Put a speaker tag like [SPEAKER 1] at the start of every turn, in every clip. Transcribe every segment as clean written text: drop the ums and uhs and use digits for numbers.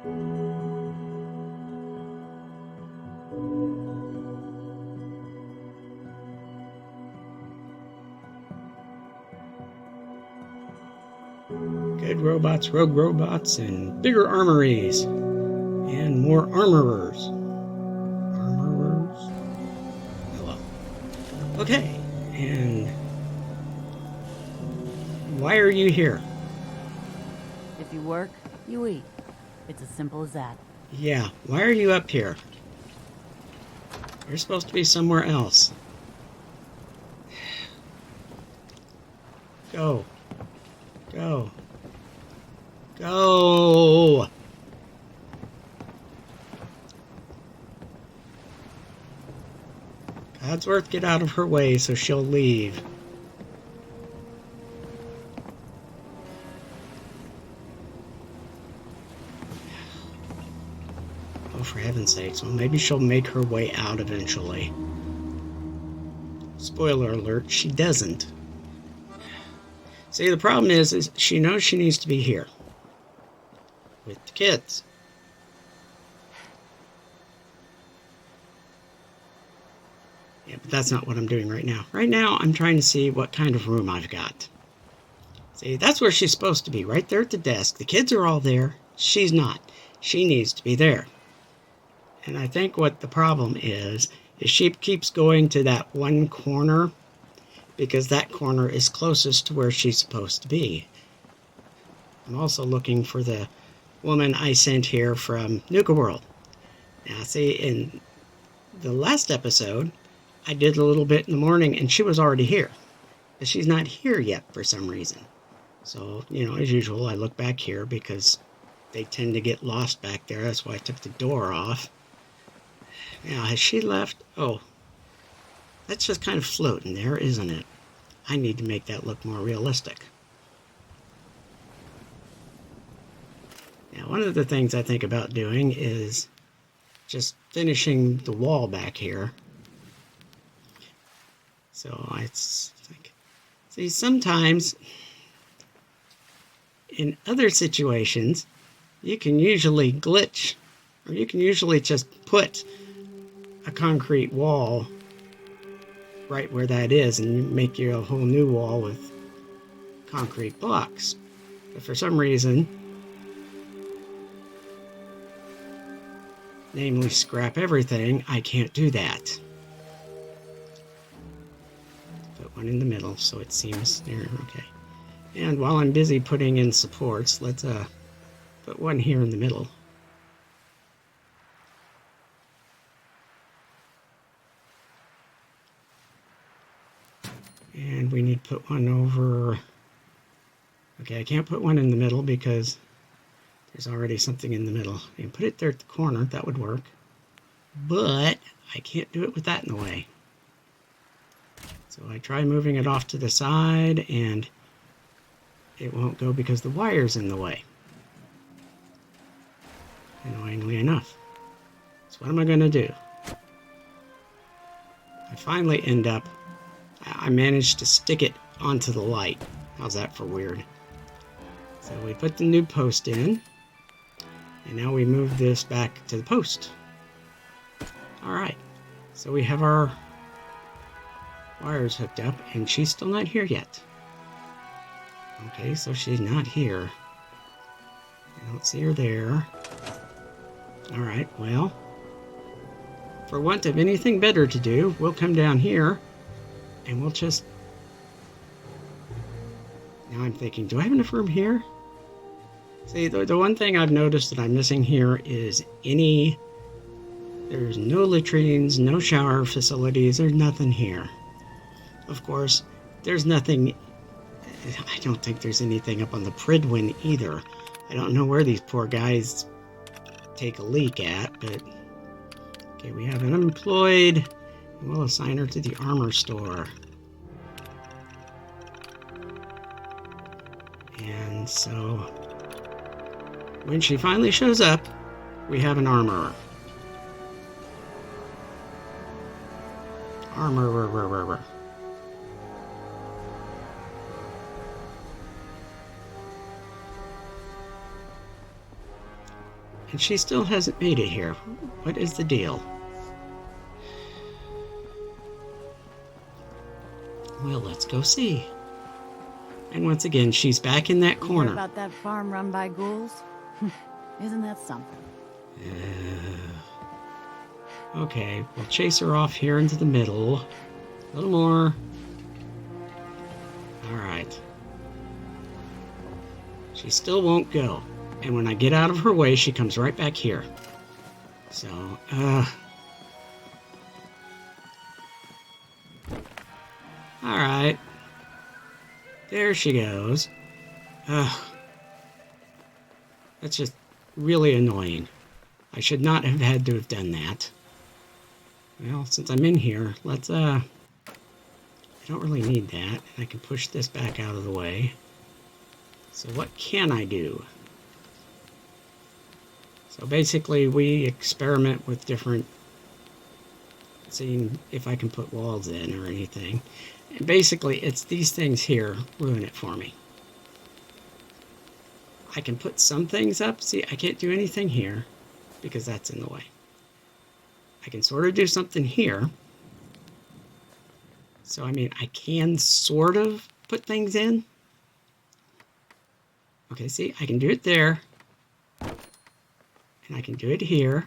[SPEAKER 1] Good robots, rogue robots, and bigger armories. And more armorers. Armorers? Hello. Okay, and why are you here?
[SPEAKER 2] If you work, you eat. It's as simple as that.
[SPEAKER 1] Yeah, why are you up here? You're supposed to be somewhere else. Go. Go. Go! Codsworth, get out of her way so she'll leave. Oh, for heaven's sakes. Well, maybe she'll make her way out eventually. Spoiler alert, she doesn't. See, the problem is she knows she needs to be here. With the kids. Yeah, but that's not what I'm doing right now. Right now, I'm trying to see what kind of room I've got. See, that's where she's supposed to be, right there at the desk. The kids are all there. She's not. She needs to be there. And I think what the problem is she keeps going to that one corner because that corner is closest to where she's supposed to be. I'm also looking for the woman I sent here from Nuka World. Now, see, in the last episode, I did a little bit in the morning, and she was already here. But she's not here yet for some reason. So, you know, as usual, I look back here because they tend to get lost back there. That's why I took the door off. Now, has she left? Oh, that's just kind of floating there, isn't it? I need to make that look more realistic. Now, one of the things I think about doing is just finishing the wall back here. So it's like, see, sometimes in other situations, you can usually glitch, or you can usually just put a concrete wall right where that is and make you a whole new wall with concrete blocks. But for some reason, namely scrap everything, I can't do that. Put one in the middle so it seems there. Okay. And while I'm busy putting in supports, let's put one here in the middle. And we need to put one over. Okay, I can't put one in the middle because there's already something in the middle. I can put it there at the corner, that would work. But I can't do it with that in the way. So I try moving it off to the side, and it won't go because the wire's in the way. Annoyingly enough. So what am I going to do? I finally end up, I managed to stick it onto the light. How's that for weird? So we put the new post in, and now we move this back to the post. Alright, so we have our wires hooked up, and she's still not here yet. Okay, so she's not here. I don't see her there. Alright, well, for want of anything better to do, we'll come down here, and we'll just... Now I'm thinking, do I have enough room here? See, the one thing I've noticed that I'm missing here is there's no latrines, no shower facilities, there's nothing here. Of course, there's nothing, I don't think there's anything up on the Pridwin either. I don't know where these poor guys take a leak at, but... Okay, we have an unemployed, and we'll assign her to the armor store. And so, when she finally shows up, we have an armorer. Armorer. And she still hasn't made it here. What is the deal? Well, let's go see. And once again, she's back in that
[SPEAKER 2] You hear
[SPEAKER 1] corner.
[SPEAKER 2] about that farm run by ghouls? Isn't that something?
[SPEAKER 1] Okay, we'll chase her off here into the middle. A little more. Alright. She still won't go. And when I get out of her way, she comes right back here. So, Alright. There she goes. That's just really annoying. I should not have had to have done that. Well, since I'm in here, let's, I don't really need that. I can push this back out of the way. So what can I do? So basically, we experiment with different, seeing if I can put walls in or anything. And basically, it's these things here ruin it for me. I can put some things up. See, I can't do anything here because that's in the way. I can sort of do something here. So, I mean, I can sort of put things in. Okay, see, I can do it there. And I can do it here.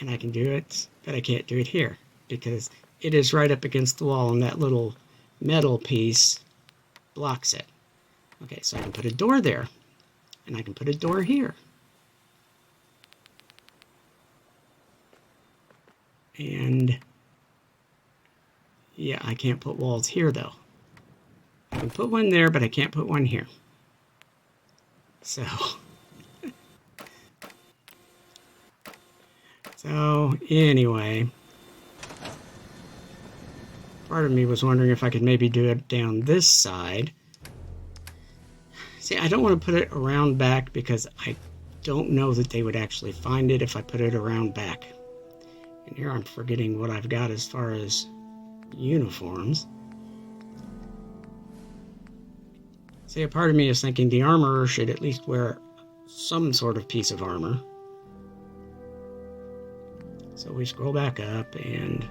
[SPEAKER 1] And I can do it, but I can't do it here because it is right up against the wall and that little metal piece blocks it. Okay, so I can put a door there. And I can put a door here. And yeah, I can't put walls here though. I can put one there, but I can't put one here. So, anyway, part of me was wondering if I could maybe do it down this side. See, I don't want to put it around back because I don't know that they would actually find it if I put it around back. And here I'm forgetting what I've got as far as uniforms. See, a part of me is thinking the armorer should at least wear some sort of piece of armor. So we scroll back up and,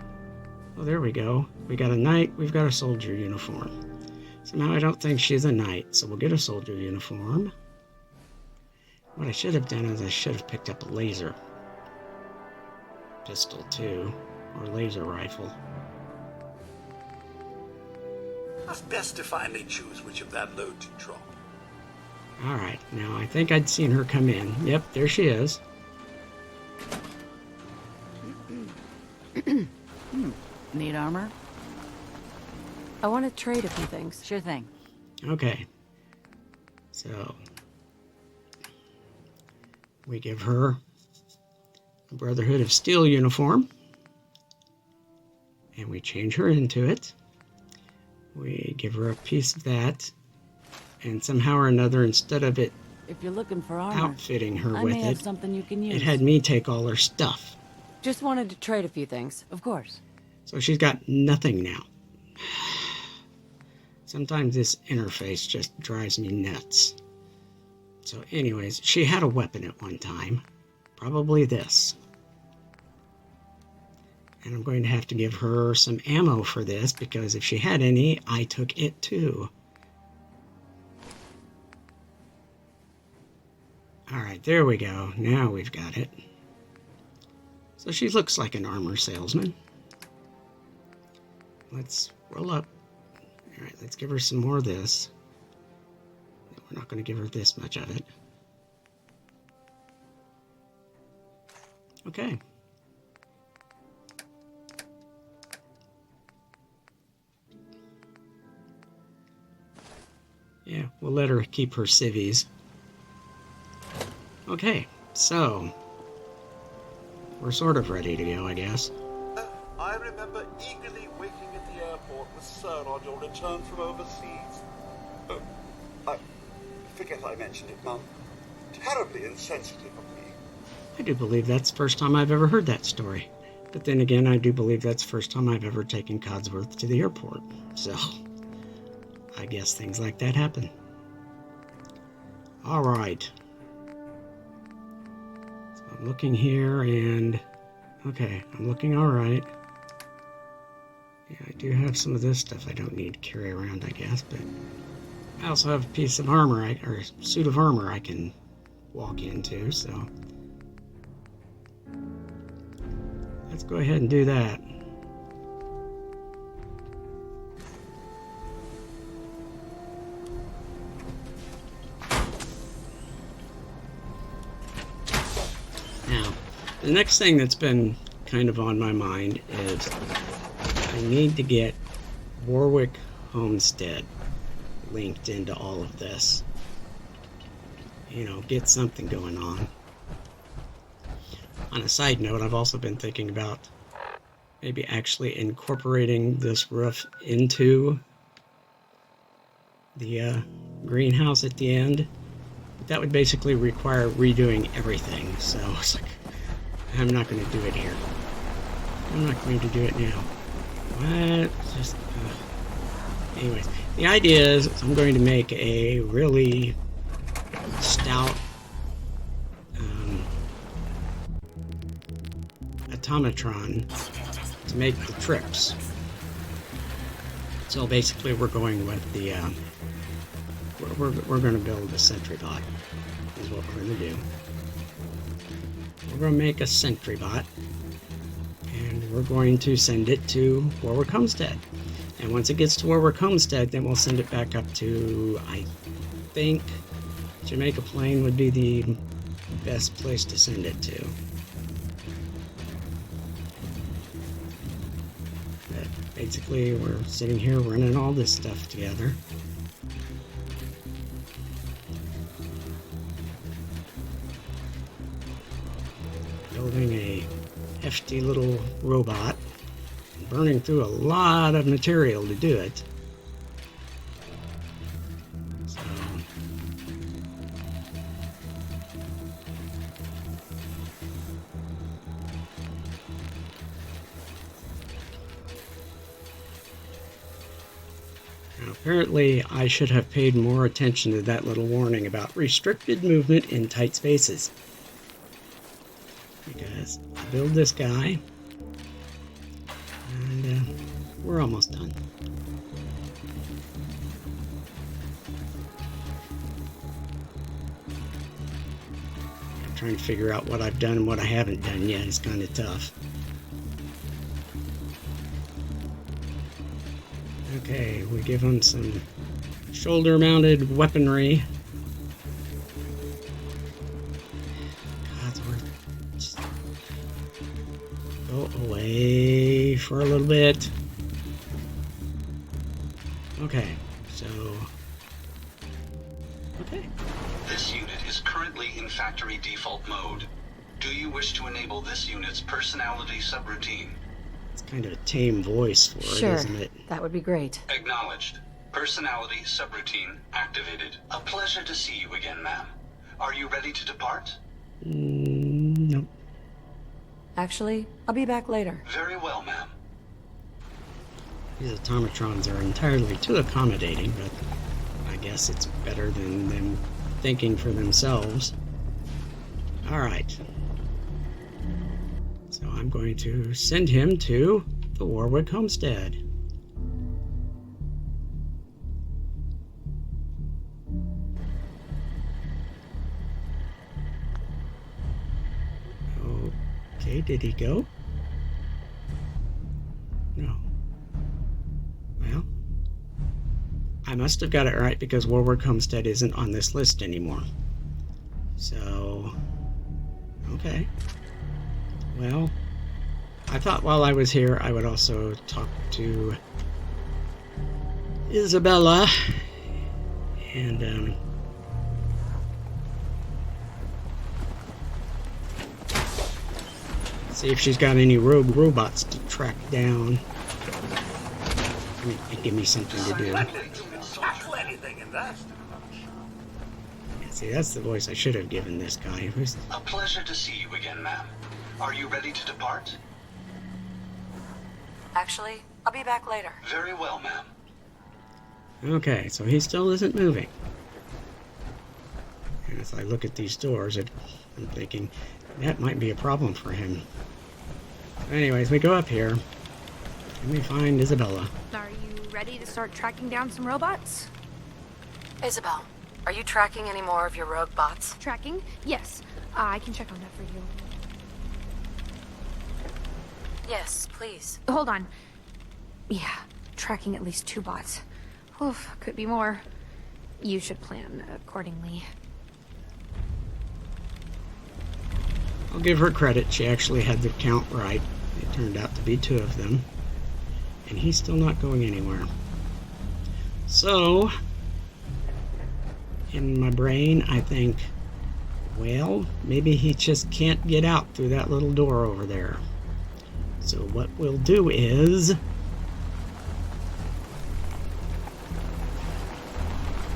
[SPEAKER 1] oh, there we go. We got a knight, we've got a soldier uniform. So now I don't think she's a knight, so we'll get a soldier uniform. What I should have done is I should have picked up a laser pistol too, or laser rifle.
[SPEAKER 3] It's best to finally choose which of that load to drop.
[SPEAKER 1] Alright, now I think I'd seen her come in. Yep, there she is.
[SPEAKER 2] Need armor?
[SPEAKER 4] I want to trade a few things.
[SPEAKER 2] Sure thing.
[SPEAKER 1] Okay. So, we give her a Brotherhood of Steel uniform. And we change her into it. We give her a piece of that. And somehow or another, instead of it
[SPEAKER 2] If you're looking for armor,
[SPEAKER 1] outfitting her
[SPEAKER 2] I
[SPEAKER 1] with
[SPEAKER 2] may have
[SPEAKER 1] it,
[SPEAKER 2] something you can use.
[SPEAKER 1] it had me take all her stuff.
[SPEAKER 4] Just wanted to trade a few things.
[SPEAKER 2] Of course.
[SPEAKER 1] So she's got nothing now. Sometimes this interface just drives me nuts. So anyways, she had a weapon at one time. Probably this. And I'm going to have to give her some ammo for this, because if she had any, I took it too. Alright, there we go. Now we've got it. So she looks like an armor salesman. Let's roll up. Alright, let's give her some more of this. We're not going to give her this much of it. Okay. Yeah, we'll let her keep her civvies. Okay, so we're sort of ready to go, I guess.
[SPEAKER 3] I remember eagerly waiting at the airport with Sir on your return from overseas. Oh, I forget I mentioned it, Mum. Terribly insensitive of me.
[SPEAKER 1] I do believe that's the first time I've ever heard that story. But then again, I do believe that's the first time I've ever taken Codsworth to the airport. So, I guess things like that happen. Alright. I'm looking here and... Okay, I'm looking alright. Yeah, I do have some of this stuff I don't need to carry around, I guess, but... I also have a piece of armor, or a suit of armor I can walk into, so... Let's go ahead and do that. Now, the next thing that's been kind of on my mind is I need to get Warwick Homestead linked into all of this. You know, get something going on. On a side note, I've also been thinking about maybe actually incorporating this roof into the greenhouse at the end. That would basically require redoing everything, so it's like, I'm not going to do it here. I'm not going to do it now. What? Just, anyways, the idea is I'm going to make a really stout automatron to make the trips. So basically we're going with the we're going to build a sentry bot is what we're going to do. We're going to make a sentry bot and we're going to send it to Warwick Homestead, and once it gets to Warwick Homestead, then we'll send it back up to, I think, Jamaica Plain would be the best place to send it to. But basically we're sitting here running all this stuff together. Building a hefty little robot, burning through a lot of material to do it. So, now, apparently I should have paid more attention to that little warning about restricted movement in tight spaces. Because I build this guy, and we're almost done. I'm trying to figure out what I've done and what I haven't done yet. It's kind of tough. Okay, we give him some shoulder-mounted weaponry. Go away for a little bit. Okay, so... Okay.
[SPEAKER 5] This unit is currently in factory default mode. Do you wish to enable this unit's personality subroutine?
[SPEAKER 1] It's kind of a tame voice for it,
[SPEAKER 4] Sure,
[SPEAKER 1] isn't it?
[SPEAKER 4] that would be great.
[SPEAKER 5] Acknowledged. Personality subroutine activated. A pleasure to see you again, ma'am. Are you ready to depart?
[SPEAKER 1] Nope.
[SPEAKER 4] Actually, I'll be back later.
[SPEAKER 5] Very well, ma'am.
[SPEAKER 1] These automatrons are entirely too accommodating, but I guess it's better than them thinking for themselves. Alright. So I'm going to send him to the Warwick Homestead. Okay, did he go? No. Well, I must have got it right because Warwick Homestead isn't on this list anymore. So, okay. Well, I thought while I was here I would also talk to Isabella and see if she's got any rogue robots to track down. I mean, give me something to do. Yeah, see, that's the voice I should have given this guy. Who's...
[SPEAKER 5] A pleasure to see you again, ma'am. Are you ready to depart?
[SPEAKER 4] Actually, I'll be back later.
[SPEAKER 5] Very well, ma'am.
[SPEAKER 1] Okay, so he still isn't moving. And as I look at these doors, I'm thinking, That might be a problem for him. Anyways, we go up here, and we find Isabella.
[SPEAKER 6] Are you ready to start tracking down some robots?
[SPEAKER 4] Isabel, are you tracking any more of your rogue bots?
[SPEAKER 6] Tracking? Yes. I can check on that for you.
[SPEAKER 4] Yes, please.
[SPEAKER 6] Hold on. Yeah, tracking at least 2 bots. Oof, could be more. You should plan accordingly.
[SPEAKER 1] I'll give her credit. She actually had the count right. It turned out to be 2 of them. And he's still not going anywhere. So, in my brain, I think, well, maybe he just can't get out through that little door over there. So what we'll do is,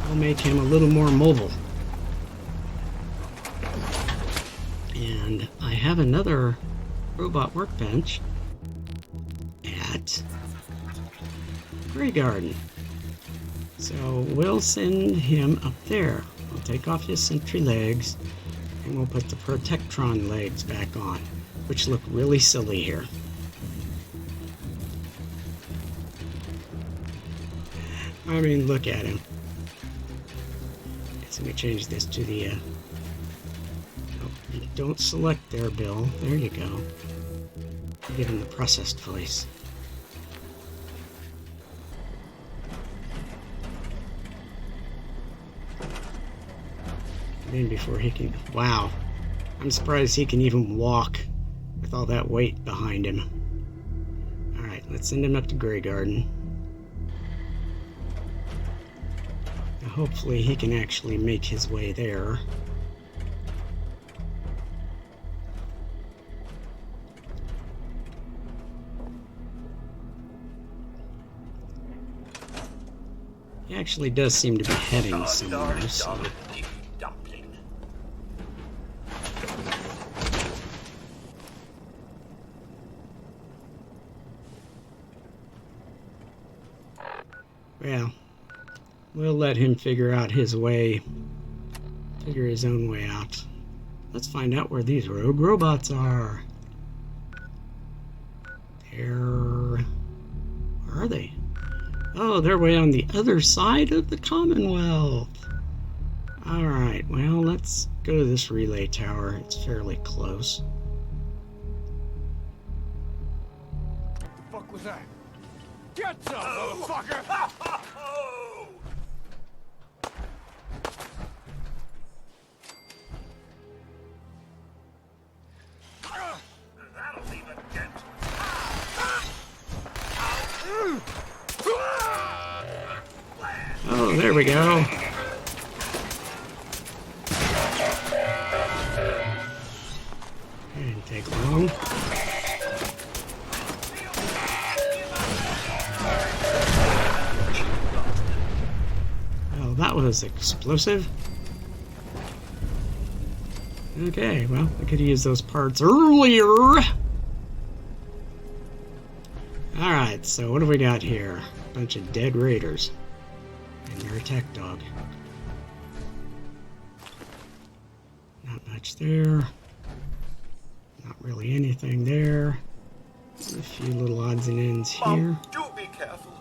[SPEAKER 1] I'll make him a little more mobile. And I have another robot workbench at Greygarden. So we'll send him up there. We'll take off his sentry legs and we'll put the Protectron legs back on, which look really silly here. I mean, look at him. So we change this to the you don't select there, Bill. There you go. Give him the processed voice. And then before he can... Wow. I'm surprised he can even walk with all that weight behind him. Alright, let's send him up to Greygarden. Now hopefully he can actually make his way there. He actually does seem to be heading somewhere, so... Well, we'll let him figure out his way, figure his own way out. Let's find out where these rogue robots are. Where are they? Oh, they're way on the other side of the Commonwealth. Alright, well, let's go to this relay tower. It's fairly close.
[SPEAKER 7] What the fuck was that? Get some, motherfucker!
[SPEAKER 3] That'll leave a dent.
[SPEAKER 1] Oh, there we go. Didn't take long. Well, that was explosive. Okay, well, I could use those parts earlier. Alright, so what have we got here? A bunch of dead raiders. And their attack dog. Not much there. Not really anything there. A few little odds and ends here.
[SPEAKER 3] Mom, do be careful.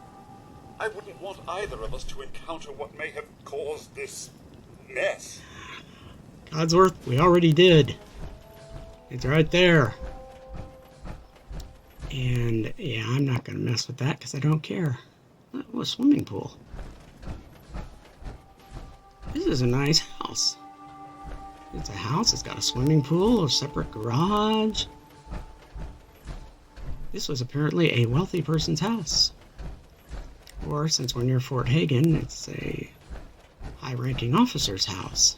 [SPEAKER 3] I wouldn't want either of us to encounter what may have caused this mess.
[SPEAKER 1] Codsworth, we already did. It's right there. And, yeah, I'm not going to mess with that because I don't care. Oh, a swimming pool. This is a nice house. It's a house. It's got a swimming pool, a separate garage. This was apparently a wealthy person's house. Or, since we're near Fort Hagen, it's a high-ranking officer's house.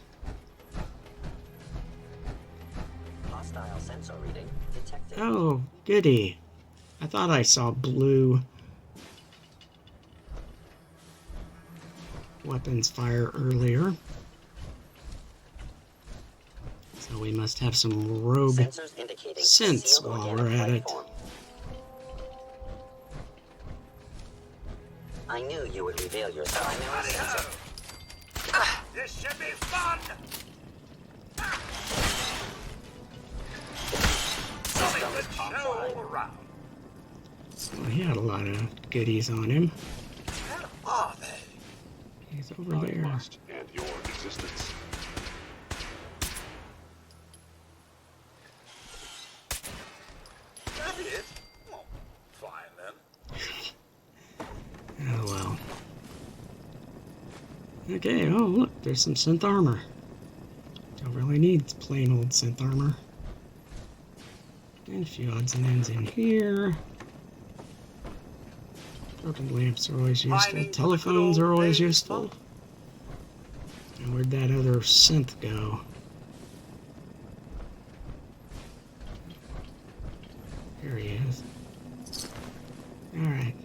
[SPEAKER 8] Hostile sensor reading detected.
[SPEAKER 1] Oh, goody. I thought I saw blue weapons fire earlier. So we must have some rogue
[SPEAKER 8] Sensors indicating
[SPEAKER 1] synths
[SPEAKER 8] sealed
[SPEAKER 1] while
[SPEAKER 8] organic
[SPEAKER 1] we're at
[SPEAKER 8] life
[SPEAKER 1] it.
[SPEAKER 8] form. I knew you would reveal yourself.
[SPEAKER 3] This should be fun!
[SPEAKER 7] around.
[SPEAKER 1] Well, he had a lot of goodies on him.
[SPEAKER 3] Where are they?
[SPEAKER 1] He's over there.
[SPEAKER 9] Must end your existence.
[SPEAKER 3] That it? Well, fine then.
[SPEAKER 1] Oh well. Okay, oh look, there's some synth armor. Don't really need plain old synth armor. And a few odds and ends in here. Broken lamps are always useful.
[SPEAKER 3] Mining
[SPEAKER 1] Telephones
[SPEAKER 3] for the
[SPEAKER 1] are
[SPEAKER 3] good
[SPEAKER 1] always
[SPEAKER 3] old
[SPEAKER 1] useful.
[SPEAKER 3] days,
[SPEAKER 1] And where'd that other synth go? Here he is. Alright.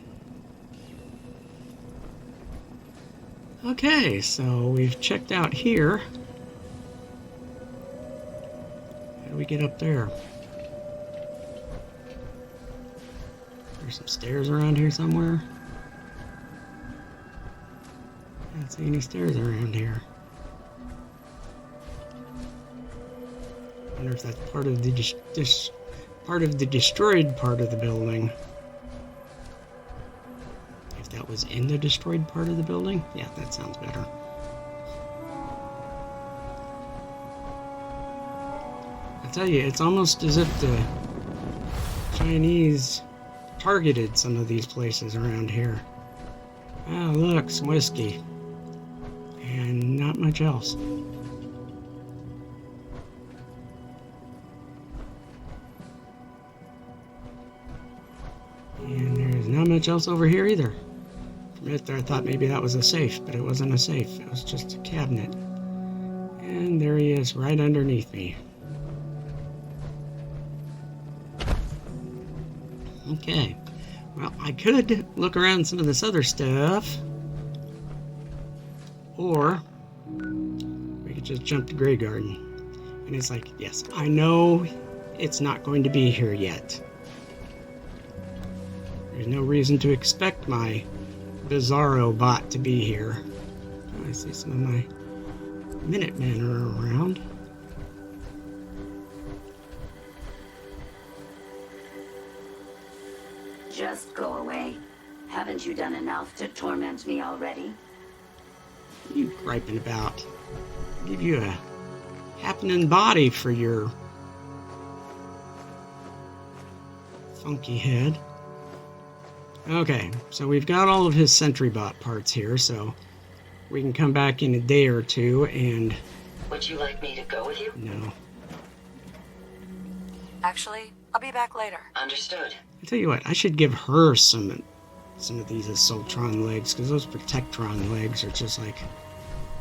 [SPEAKER 1] Okay, so we've checked out here. How do we get up there? There's some stairs around here somewhere. I don't see any stairs around here. I wonder if that's part of the destroyed part of the building. If that was in the destroyed part of the building? Yeah, that sounds better. I tell you, it's almost as if the Chinese targeted some of these places around here. Oh, look, some whiskey. And not much else. And there's not much else over here either. For a minute there I thought maybe that was a safe, but it wasn't a safe. It was just a cabinet. And there he is, right underneath me. Okay. Well, I could look around some of this other stuff. Or we could just jump to Greygarden. And it's like, yes, I know it's not going to be here yet. There's no reason to expect my Bizarro bot to be here. I see some of my Minutemen are around.
[SPEAKER 10] Just go away. Haven't you done enough to torment me already?
[SPEAKER 1] What are you griping about? I'll give you a happening body for your funky head. Okay, so we've got all of his sentry bot parts here, so we can come back in a day or two and...
[SPEAKER 8] Would you like me to go with you?
[SPEAKER 1] No.
[SPEAKER 4] Actually, I'll be back later.
[SPEAKER 8] Understood.
[SPEAKER 1] I tell you what, I should give her some of these Assaultron legs, because those Protectron legs are just like...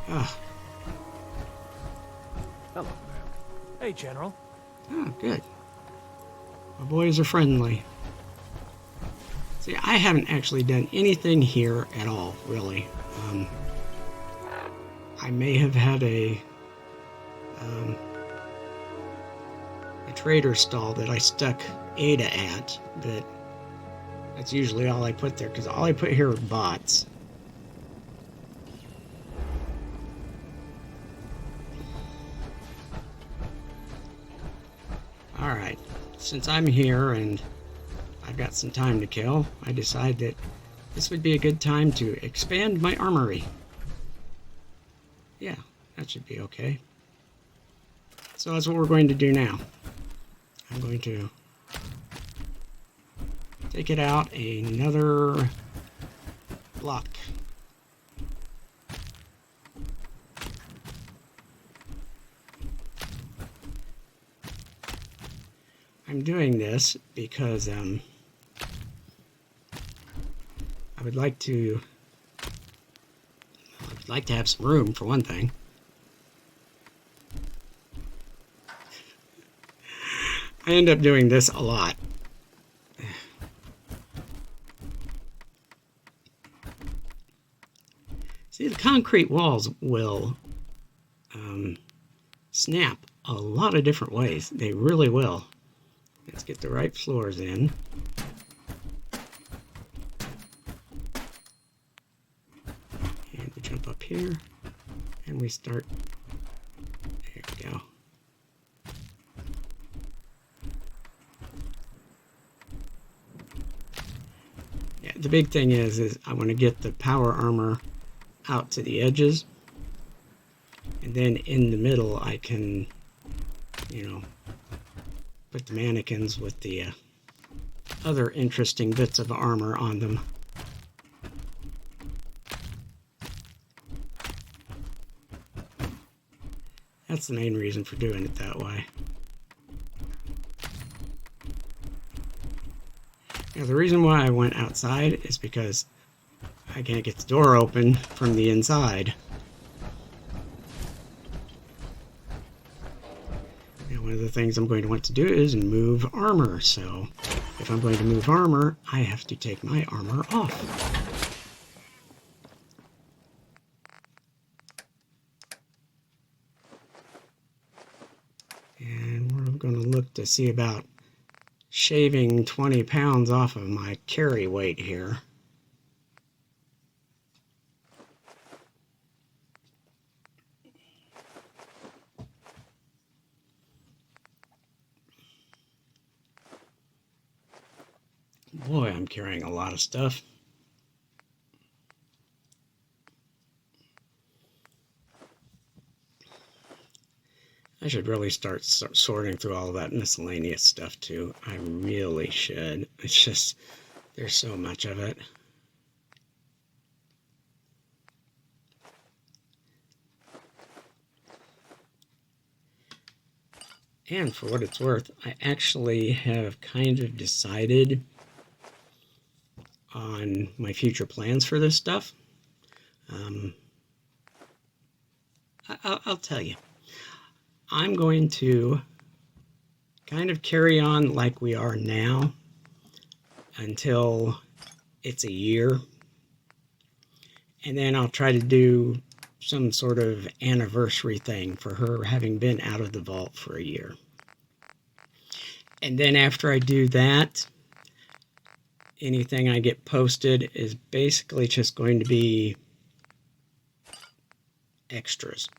[SPEAKER 1] Ugh.
[SPEAKER 7] Hello, ma'am. Hey, General.
[SPEAKER 1] Oh, good. My boys are friendly. See, I haven't actually done anything here at all, really. I may have had a trader stall that I stuck Ada at, but that's usually all I put there, because all I put here are bots. Alright, since I'm here and I've got some time to kill, I decide that this would be a good time to expand my armory. Yeah, that should be okay. So that's what we're going to do now. I'm going to take it out another block. I'm doing this because I would like to have some room, for one thing. I end up doing this a lot. See, the concrete walls will snap a lot of different ways. They really will. Let's get the right floors in. And we jump up here, and we start. There we go. the big thing is I want to get the power armor out to the edges, and then in the middle I can, you know, put the mannequins with the other interesting bits of armor on them. That's the main reason for doing it that way. Now, the reason why I went outside is because I can't get the door open from the inside. Now, one of the things I'm going to want to do is move armor. So, if I'm going to move armor, I have to take my armor off. And we're going to look to see about shaving 20 pounds off of my carry weight here. Boy, I'm carrying a lot of stuff. I should really start sorting through all that miscellaneous stuff too. I really should. It's just, there's so much of it. And for what it's worth, I actually have kind of decided on my future plans for this stuff. I'll tell you. I'm going to kind of carry on like we are now until it's a year. And then I'll try to do some sort of anniversary thing for her having been out of the vault for a year. And then after I do that, anything I get posted is basically just going to be extras.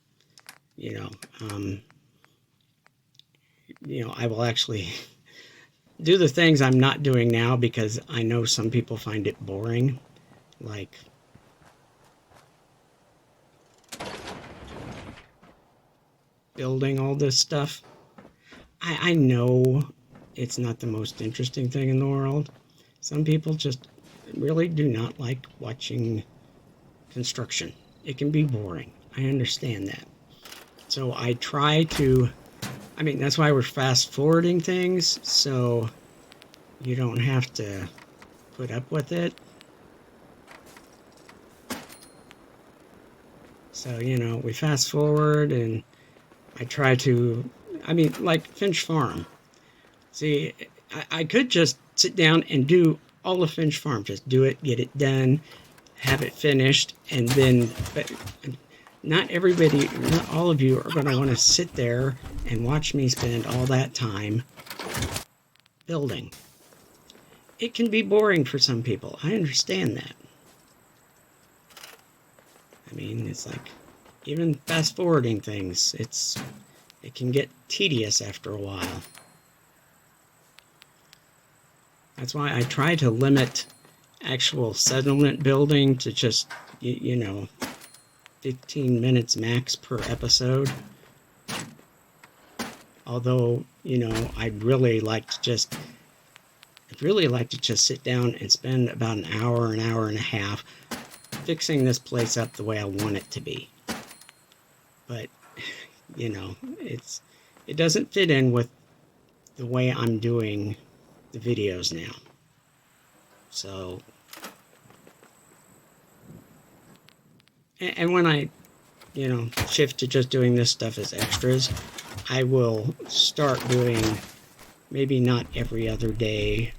[SPEAKER 1] I will actually do the things I'm not doing now because I know some people find it boring. Like building all this stuff. I know it's not the most interesting thing in the world. Some people just really do not like watching construction. It can be boring. I understand that. So I try to, that's why we're fast forwarding things, so you don't have to put up with it. So, we fast forward and I try to, like Finch Farm. See, I could just sit down and do all of Finch Farm. Just do it, get it done, have it finished, and then, but not everybody, not all of you are going to want to sit there and watch me spend all that time building. It can be boring for some people. I understand that. It's like, even fast forwarding things, it can get tedious after a while. That's why I try to limit actual settlement building to just, 15 minutes max per episode. Although, I'd really like to just sit down and spend about an hour and a half fixing this place up the way I want it to be. But, it doesn't fit in with the way I'm doing the videos now. So, and when I, shift to just doing this stuff as extras, I will start doing, maybe not every other day,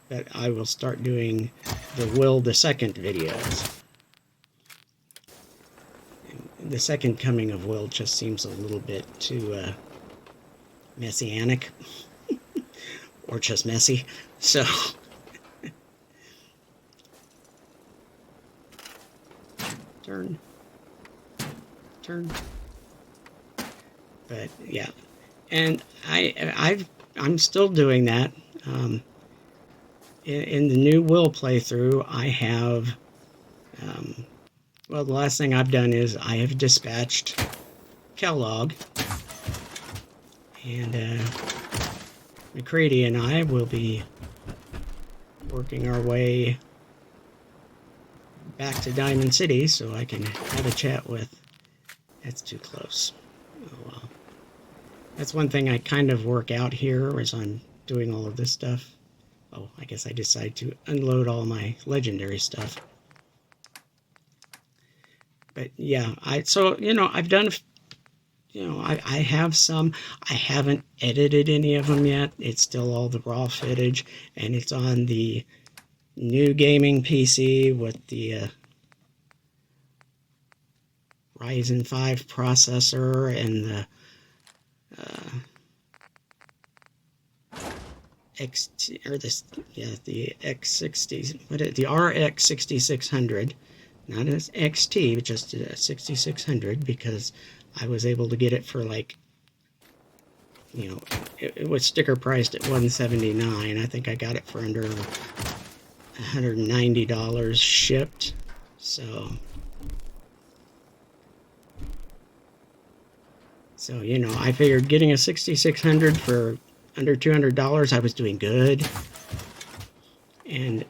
[SPEAKER 1] but I will start doing the Will the Second videos. And the second coming of Will just seems a little bit too messianic, or just messy, so... Turn. But yeah, and I'm still doing that. in the new Will playthrough, I have, well, the last thing I've done is I have dispatched Kellogg, and McCready and I will be working our way back to Diamond City so I can have a chat with... That's too close. Oh well. That's one thing I kind of work out here as I'm doing all of this stuff. Oh, I guess I decide to unload all my legendary stuff. But yeah, so, you know, I've done, you know, I have some. I haven't edited any of them yet. It's still all the raw footage, and it's on the new gaming PC with the Ryzen 5 processor and the the X60, the RX 6600, not as XT, but just a 6600, because I was able to get it for, like, you know, it was sticker priced at $179. I think I got it for under $190 shipped. So you know, I figured getting a 6600 for under $200, I was doing good. And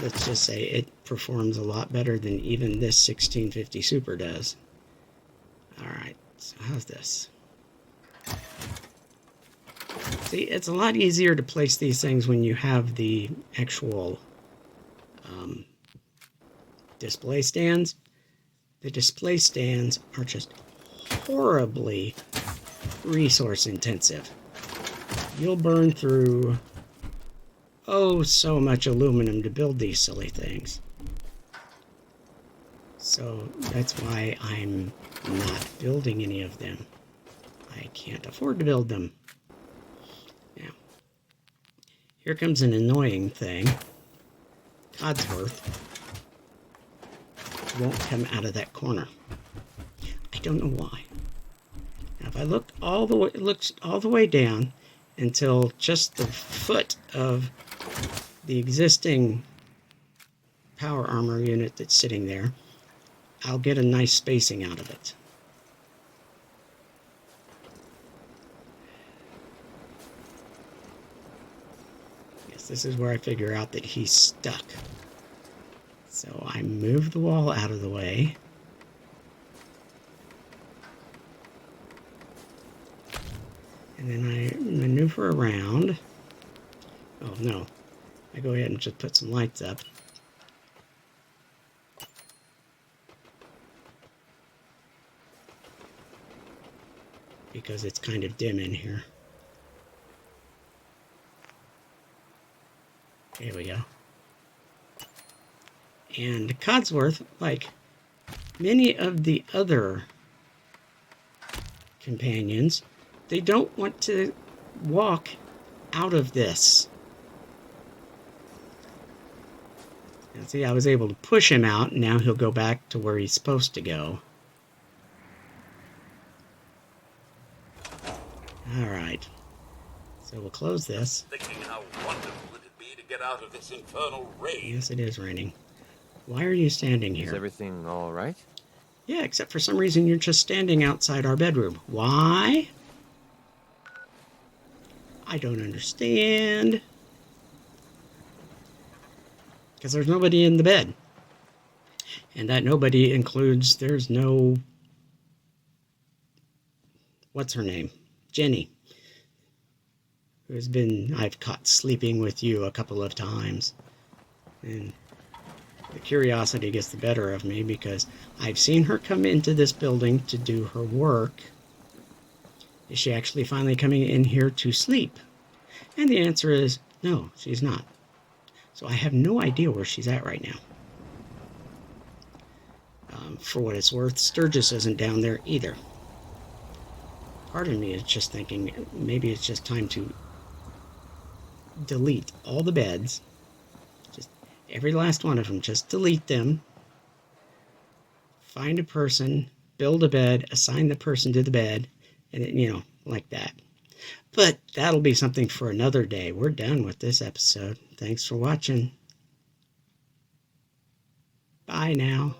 [SPEAKER 1] let's just say it performs a lot better than even this 1650 Super does. Alright, so how's this? See, it's a lot easier to place these things when you have the actual display stands. The display stands are just horribly resource intensive. You'll burn through, oh, so much aluminum to build these silly things. So that's why I'm not building any of them. I can't afford to build them. Now, here comes an annoying thing. Codsworth won't come out of that corner. I don't know why. Now, if I look all the way, it looks all the way down until just the foot of the existing power armor unit that's sitting there, I'll get a nice spacing out of it. Yes, this is where I figure out that he's stuck. So I move the wall out of the way. And then I maneuver around. Oh no, I go ahead and just put some lights up. Because it's kind of dim in here. There we go. And Codsworth, like many of the other companions, they don't want to walk out of this. And see, I was able to push him out, and now he'll go back to where he's supposed to go. Alright. So we'll close this.
[SPEAKER 3] Thinking how wonderful it'd be to get out of this infernal rain.
[SPEAKER 1] Yes, it is raining. Why are you standing here?
[SPEAKER 11] Is everything all right?
[SPEAKER 1] Yeah, except for some reason you're just standing outside our bedroom. Why? I don't understand. Because there's nobody in the bed. And that nobody includes, there's no... What's her name? Jenny. Who's been, I've caught sleeping with you a couple of times. And the curiosity gets the better of me because I've seen her come into this building to do her work. Is she actually finally coming in here to sleep? And the answer is no, she's not. So I have no idea where she's at right now. For what it's worth, Sturgis isn't down there either. Part of me is just thinking maybe it's just time to delete all the beds. Just every last one of them. Just delete them. Find a person, build a bed, assign the person to the bed, and it, you know, like that. But that'll be something for another day. We're done with this episode. Thanks for watching. Bye now.